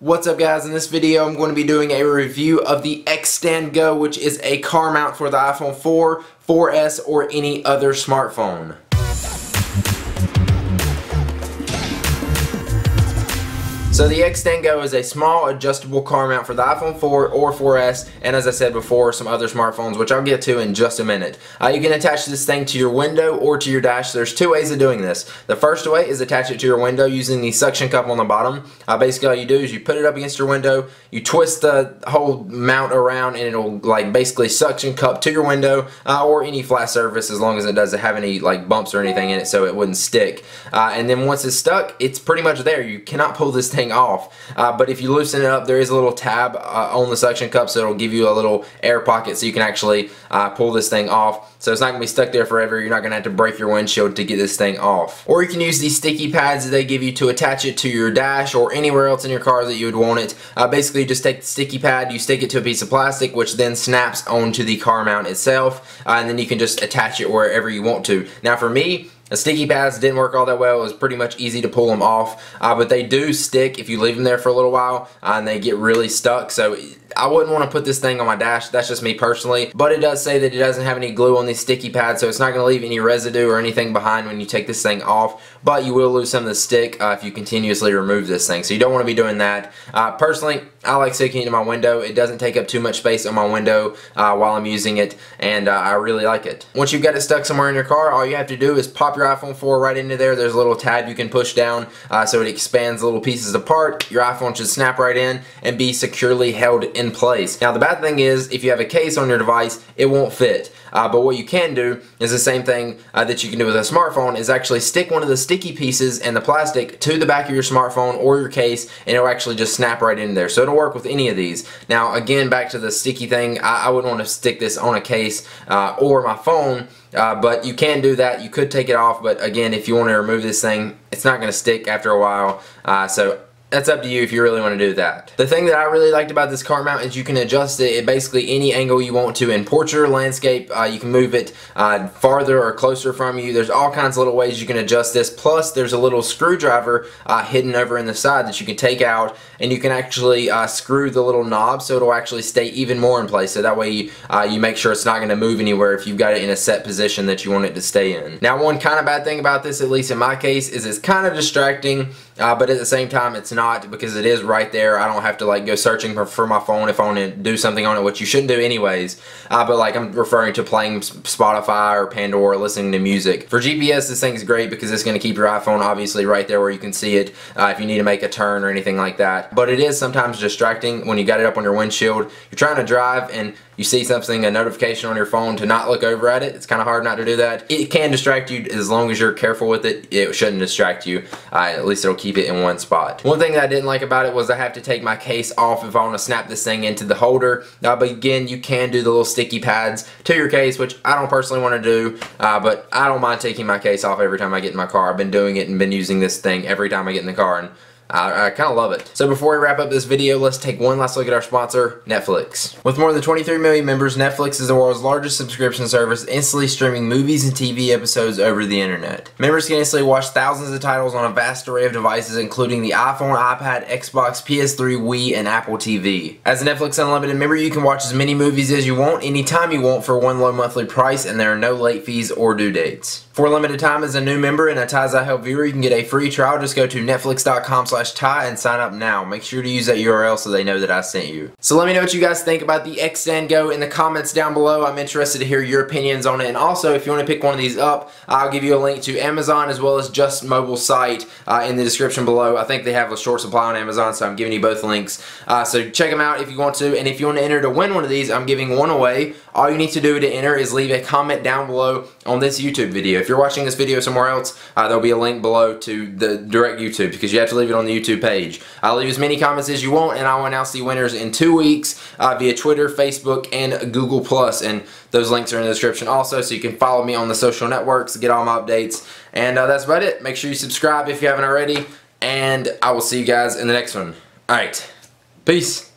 What's up guys, in this video I'm going to be doing a review of the Xstand Go, which is a car mount for the iPhone 4, 4S, or any other smartphone. So the Xstand Go is a small adjustable car mount for the iPhone 4 or 4S, and as I said before, some other smartphones, which I'll get to in just a minute. You can attach this thing to your window or to your dash. There's two ways of doing this. The first way is attach it to your window using the suction cup on the bottom. Basically all you do is you put it up against your window, you twist the whole mount around, and it'll like basically suction cup to your window or any flat surface, as long as it doesn't have any like bumps or anything in it so it wouldn't stick. And then once it's stuck, it's pretty much there. You cannot pull this thing off, but if you loosen it up, there is a little tab on the suction cup, so it'll give you a little air pocket so you can actually pull this thing off. So it's not going to be stuck there forever. You're not going to have to break your windshield to get this thing off. Or you can use these sticky pads that they give you to attach it to your dash or anywhere else in your car that you would want it. Basically, you just take the sticky pad, you stick it to a piece of plastic, which then snaps onto the car mount itself, and then you can just attach it wherever you want to. Now for me, the sticky pads didn't work all that well. It was pretty much easy to pull them off, but they do stick if you leave them there for a little while, and they get really stuck. So I wouldn't want to put this thing on my dash. That's just me personally, but it does say that it doesn't have any glue on these sticky pads, so it's not going to leave any residue or anything behind when you take this thing off, but you will lose some of the stick if you continuously remove this thing, so you don't want to be doing that. Personally, I like sticking it to my window. It doesn't take up too much space on my window while I'm using it, and I really like it. Once you've got it stuck somewhere in your car, all you have to do is pop your iPhone 4 right into there. There's a little tab you can push down so it expands little pieces apart. Your iPhone should snap right in and be securely held in place. Now the bad thing is, if you have a case on your device, it won't fit. But what you can do is the same thing that you can do with a smartphone, is actually stick one of the sticky pieces and the plastic to the back of your smartphone or your case, and it'll actually just snap right in there. So it'll work with any of these. Now again, back to the sticky thing, I wouldn't want to stick this on a case or my phone, but you can do that. You could take it off, but again, if you want to remove this thing, it's not going to stick after a while. So that's up to you if you really want to do that. The thing that I really liked about this car mount is you can adjust it at basically any angle you want to in portrait or landscape. You can move it farther or closer from you. There's all kinds of little ways you can adjust this. Plus, there's a little screwdriver hidden over in the side that you can take out, and you can actually screw the little knob so it'll actually stay even more in place. So that way you make sure it's not going to move anywhere if you've got it in a set position that you want it to stay in. Now, one kind of bad thing about this, at least in my case, is it's kind of distracting, but at the same time it's not, because it is right there. I don't have to like go searching for my phone if I want to do something on it, which you shouldn't do anyways. But like I'm referring to playing Spotify or Pandora, listening to music. For GPS, this thing is great because it's going to keep your iPhone obviously right there where you can see it if you need to make a turn or anything like that. But it is sometimes distracting when you got it up on your windshield. You're trying to drive and you see something, a notification on your phone, to not look over at it. It's kind of hard not to do that. It can distract you. As long as you're careful with it, it shouldn't distract you. At least it'll keep it in one spot. One thing that I didn't like about it was I have to take my case off if I want to snap this thing into the holder. But again, you can do the little sticky pads to your case, which I don't personally want to do, but I don't mind taking my case off every time I get in my car. I've been doing it and been using this thing every time I get in the car, and I kind of love it. So before we wrap up this video, let's take one last look at our sponsor, Netflix. With more than 23 million members, Netflix is the world's largest subscription service, instantly streaming movies and TV episodes over the internet. Members can instantly watch thousands of titles on a vast array of devices, including the iPhone, iPad, Xbox, PS3, Wii, and Apple TV. As a Netflix Unlimited member, you can watch as many movies as you want, anytime you want, for one low monthly price, and there are no late fees or due dates. For a limited time, as a new member and a Ty's Eye Health viewer, you can get a free trial. Just go to netflix.com/Ty and sign up now. Make sure to use that URL so they know that I sent you. So let me know what you guys think about the Xstand Go in the comments down below. I'm interested to hear your opinions on it. And also, if you want to pick one of these up, I'll give you a link to Amazon as well as Just Mobile site in the description below. I think they have a short supply on Amazon, so I'm giving you both links. So check them out if you want to. And if you want to enter to win one of these, I'm giving one away. All you need to do to enter is leave a comment down below on this YouTube video. If you're watching this video somewhere else, there'll be a link below to the direct YouTube, because you have to leave it on the YouTube page. I'll leave as many comments as you want, and I will announce the winners in 2 weeks via Twitter, Facebook, and Google+. And those links are in the description also, so you can follow me on the social networks, get all my updates. And that's about it. Make sure you subscribe if you haven't already, and I will see you guys in the next one. Alright, peace.